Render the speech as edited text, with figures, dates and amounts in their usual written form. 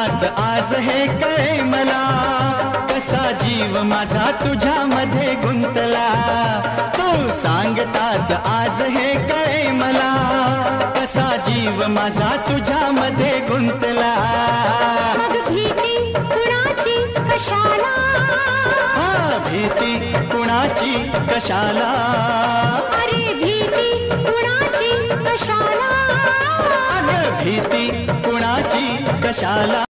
सांगताच आज हे कळे मला, कसा जीव माझा तुझ्यामध्ये गुंतला. तू सांगताच आज हे कळे मला, कसा जीव माझा तुझ्यामध्ये गुंतला. मग भीती कुणाची कशाला, हा भीती कुणाची कशाला, अरे भीती कुणाची कशाला, अगं भीती कुणाची कशाला.